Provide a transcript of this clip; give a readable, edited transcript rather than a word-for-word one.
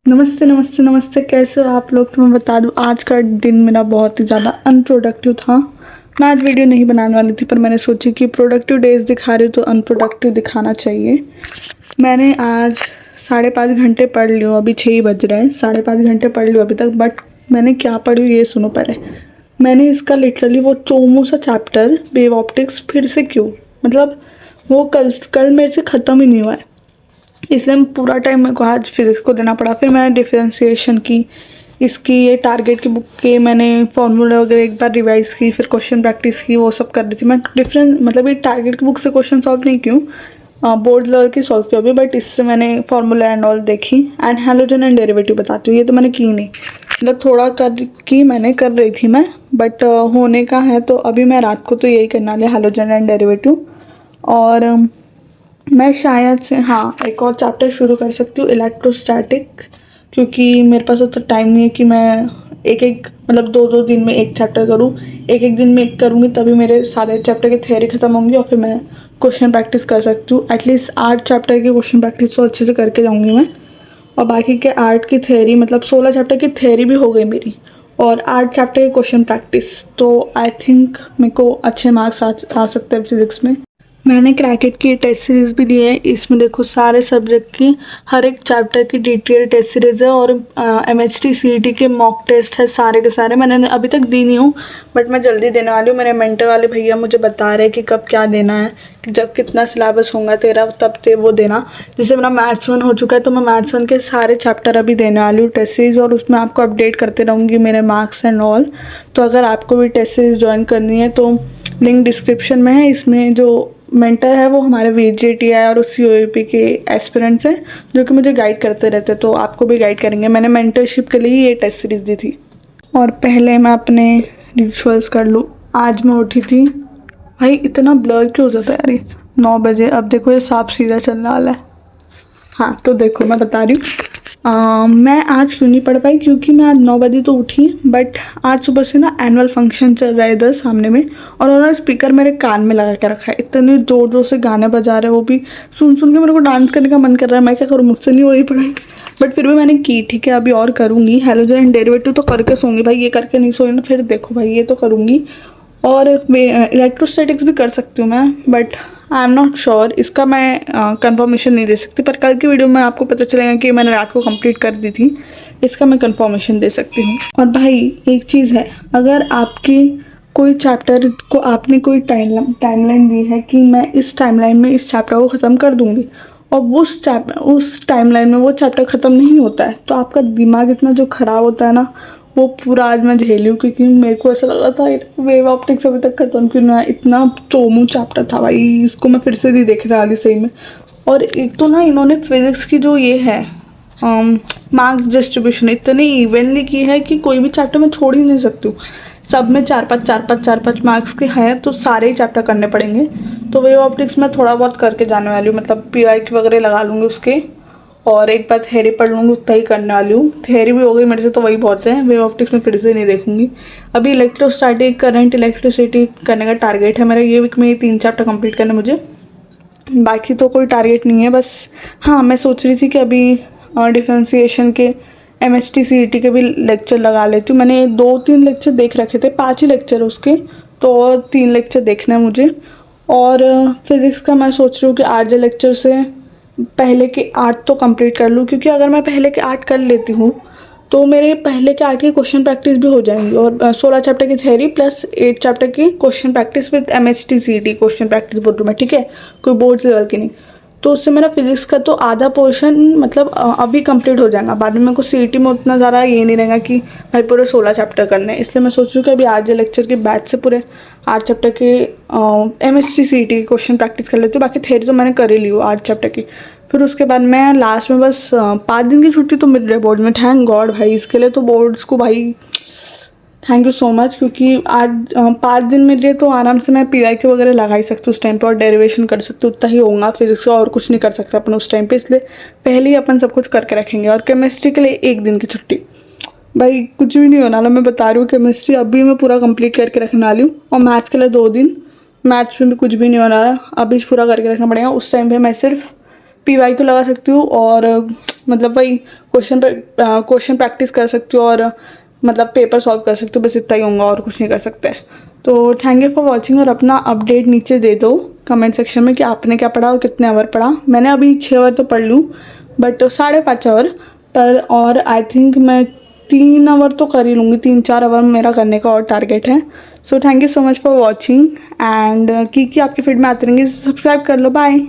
नमस्ते नमस्ते नमस्ते, कैसे हो आप लोग। तो मैं बता दूं, आज का दिन मेरा बहुत ही ज़्यादा अनप्रोडक्टिव था। मैं आज वीडियो नहीं बनाने वाली थी, पर मैंने सोची कि प्रोडक्टिव डेज दिखा रही हूँ तो अनप्रोडक्टिव दिखाना चाहिए। मैंने आज 5.5 घंटे पढ़ लियो, अभी 6 ही बज रहे हैं। 5.5 घंटे पढ़ लियो अभी तक, बट मैंने क्या पढ़ी ये सुनो पहले। मैंने इसका लिटरली वो चोमू सा चैप्टर वेव ऑप्टिक्स फिर से क्यों, मतलब वो कल मेरे से ख़त्म ही नहीं हुआ है, इसलिए पूरा टाइम मेरे को आज फिज़िक्स को देना पड़ा। फिर मैंने डिफरेंशिएशन की, इसकी ये टारगेट की बुक के मैंने फार्मूला वगैरह एक बार रिवाइज़ की, फिर क्वेश्चन प्रैक्टिस की, वो सब कर रही थी मैं। डिफरेंस मतलब ये टारगेट की बुक से क्वेश्चन सॉल्व नहीं क्यों, बोर्ड लेवल की सॉल्व किया अभी, बट इससे मैंने फार्मूला एंड ऑल देखी। एंड हैलोजन एंड डेरिवेटिव बताती हूँ, ये तो मैंने की नहीं, मतलब थोड़ा मैंने कर रही थी मैं, बट होने का है तो अभी मैं रात को तो यही करना है, हैलोजन एंड डेरिवेटिव। और मैं शायद से हाँ एक और चैप्टर शुरू कर सकती हूँ, इलेक्ट्रोस्टैटिक, क्योंकि मेरे पास उतना टाइम नहीं है कि मैं एक मतलब 2-2 दिन में एक चैप्टर करूँ। एक दिन में एक करूँगी तभी मेरे सारे चैप्टर की थ्योरी ख़त्म होंगी और फिर मैं क्वेश्चन प्रैक्टिस कर सकती हूँ। एटलीस्ट 8 चैप्टर की क्वेश्चन प्रैक्टिस तो अच्छे से करके जाऊँगी मैं, और बाकी के 8 की थ्योरी, मतलब 16 चैप्टर की थ्योरी भी हो गई मेरी, और 8 चैप्टर की क्वेश्चन प्रैक्टिस। तो आई थिंक मेरे को अच्छे मार्क्स आ सकते हैं फिज़िक्स में। मैंने क्रैकेट की टेस्ट सीरीज़ भी ली है, इसमें देखो सारे सब्जेक्ट की हर एक चैप्टर की डिटेल टेस्ट सीरीज़ है, और MHT CET के मॉक टेस्ट है सारे के सारे। मैंने अभी तक दी नहीं हूँ, बट मैं जल्दी देने वाली हूँ। मेरे मेंटर वाले भैया मुझे बता रहे हैं कि कब क्या देना है, कि जब कितना सिलेबस होगा तेरा तब ते वो देना। जैसे मेरा मैथ्स 1 हो चुका है तो मैं मैथ्स 1 के सारे चैप्टर अभी देने वाली हूँ टेस्ट सीरीज़, और उसमें आपको अपडेट करते रहूँगी मेरे मार्क्स एंड ऑल। तो अगर आपको भी टेस्ट सीरीज़ ज्वाइन करनी है तो लिंक डिस्क्रिप्शन में है। इसमें जो मेंटर है वो हमारे VJTI और COAP के एस्पिरेंट्स हैं, जो कि मुझे गाइड करते रहते हैं, तो आपको भी गाइड करेंगे। मैंने मेंटरशिप के लिए ये टेस्ट सीरीज़ दी थी। और पहले मैं अपने रिचुअल्स कर लूँ। आज मैं उठी थी, भाई इतना ब्लर क्यों हो जाता है यार, ये 9 बजे। अब देखो ये साफ सीधा चलने वाला है। हाँ तो देखो मैं बता रही हूँ, मैं आज क्यों नहीं पढ़ पाई, क्योंकि मैं आज 9 बजे तो उठी, बट आज सुबह से ना एनुअल फंक्शन चल रहा है इधर सामने में, और उन्होंने स्पीकर मेरे कान में लगा के रखा है, इतने ज़ोर ज़ोर से गाने बजा रहे हैं, वो भी सुन सुन के मेरे को डांस करने का मन कर रहा है। मैं क्या करूँ, मुझसे नहीं हो रही पढ़ाई, बट फिर भी मैंने की। ठीक है अभी और करूँगी। हैलोजन एंड डेरिवेटिव तो करके सोऊंगी भाई, ये करके नहीं सोई ना फिर देखो भाई, ये तो करूँगी। और इलेक्ट्रोस्टैटिक्स भी कर सकती हूँ मैं, but I am not sure, इसका मैं कंफर्मेशन नहीं दे सकती, पर कल की वीडियो में आपको पता चलेगा कि मैंने रात को कंप्लीट कर दी थी, इसका मैं कंफर्मेशन दे सकती हूँ। और भाई एक चीज़ है, अगर आपकी कोई चैप्टर को आपने कोई टाइमलाइन दी है कि मैं इस टाइमलाइन में इस चैप्टर को ख़त्म कर दूँगी, और उस टाइमलाइन में वो चैप्टर ख़त्म नहीं होता है, तो आपका दिमाग इतना जो ख़राब होता है ना, वो पूरा आज मैं झेली हूँ। क्योंकि मेरे को ऐसा लग रहा था वेव ऑप्टिक्स अभी तक ख़त्म क्यों ना, इतना चोमू चैप्टर था भाई, इसको मैं फिर से नहीं देखने वाली सही में। और एक तो ना इन्होंने फिज़िक्स की जो ये है मार्क्स डिस्ट्रीब्यूशन इतनी इवनली की है कि कोई भी चैप्टर मैं छोड़ ही नहीं सकती हूँ। सब में 4-5 मार्क्स के हैं, तो सारे ही चैप्टर करने पड़ेंगे। तो वेव ऑप्टिक्स में थोड़ा बहुत करके जाने वाली हूँ, मतलब PIQ वगैरह लगा लूँगी उसके, और एक बार थ्योरी पढ़ लूँगी, उतना ही करने वाली हूँ। थ्योरी भी हो गई मेरे से तो वही बहुत है, वेव ऑप्टिक्स में फिर से नहीं देखूंगी। अभी इलेक्ट्रोस्टैटिक, करंट, इलेक्ट्रिसिटी करने का टारगेट है मेरा, ये वीक में ये 3 चैप्टर कंप्लीट करने मुझे, बाकी तो कोई टारगेट नहीं है बस। हाँ मैं सोच रही थी कि अभी डिफ्रेंसिएशन के MHT CET के भी लेक्चर लगा लेती हूँ। मैंने 2-3 लेक्चर देख रखे थे, 5 ही लेक्चर उसके, तो और 3 लेक्चर देखना है मुझे। और फिज़िक्स का मैं सोच रही हूँ कि आज लेक्चर से पहले के 8 तो कंप्लीट कर लूँ, क्योंकि अगर मैं पहले के 8 कर लेती हूँ तो मेरे पहले के 8 की क्वेश्चन प्रैक्टिस भी हो जाएंगी, और 16 चैप्टर की थ्योरी प्लस 8 चैप्टर की question practice with MHT CET question practice बोल रही हूँ मैं, ठीक है, कोई बोर्ड लेवल की नहीं। तो उससे मेरा फिज़िक्स का तो आधा पोर्शन मतलब अभी कंप्लीट हो जाएगा। बाद में मेरे को CET में उतना ज़्यादा ये नहीं रहेगा कि भाई पूरे 16 चैप्टर करने हैं, इसलिए मैं सोच रही हूँ कि अभी आज लेक्चर के बैच से पूरे 8 चैप्टर के MHT CET की क्वेश्चन प्रैक्टिस कर लेती हूँ। बाकी थ्योरी तो मैंने कर ही ली हूँ 8 चैप्टर की। फिर उसके बाद मैं लास्ट में बस 5 दिन की छुट्टी तो मिल रही है बोर्ड में, थैंक गॉड भाई, इसके लिए तो बोर्ड्स को भाई थैंक यू सो मच, क्योंकि आज 5 दिन मिल रही है तो आराम से मैं PIQ वगैरह लगा ही सकती हूँ उस टाइम पर, और डेरिवेशन कर सकती हूँ, उतना ही होगा फिजिक्स का, और कुछ नहीं कर सकता अपन उस टाइम पे, इसलिए पहले ही अपन सब कुछ करके रखेंगे। और केमिस्ट्री के लिए 1 दिन की छुट्टी, भाई कुछ भी नहीं होने वाला, मैं बता रही हूँ। केमिस्ट्री अभी मैं पूरा कंप्लीट करके रखने वाली हूँ, और मैथ्स के लिए 2 दिन, मैथ्स में भी कुछ भी नहीं होने वाला, अभी पूरा करके रखना पड़ेगा। उस टाइम पे मैं सिर्फ PY को लगा सकती हूँ और मतलब वही क्वेश्चन प्रैक्टिस कर सकती हूँ और मतलब पेपर सॉल्व कर सकते हो, बस इतना ही होगा और कुछ नहीं कर सकते। तो थैंक यू फॉर वॉचिंग और अपना अपडेट नीचे दे दो कमेंट सेक्शन में कि आपने क्या पढ़ा और कितने आवर पढ़ा। मैंने अभी 6 आवर तो पढ़ लूँ बट 5.5 आवर पर, और आई थिंक मैं 3 आवर तो कर ही लूँगी, 3-4 आवर मेरा करने का और टारगेट है। So thank you so much for watching and की आपकी फीड में आती रहेंगी, सब्सक्राइब कर लो। बाय।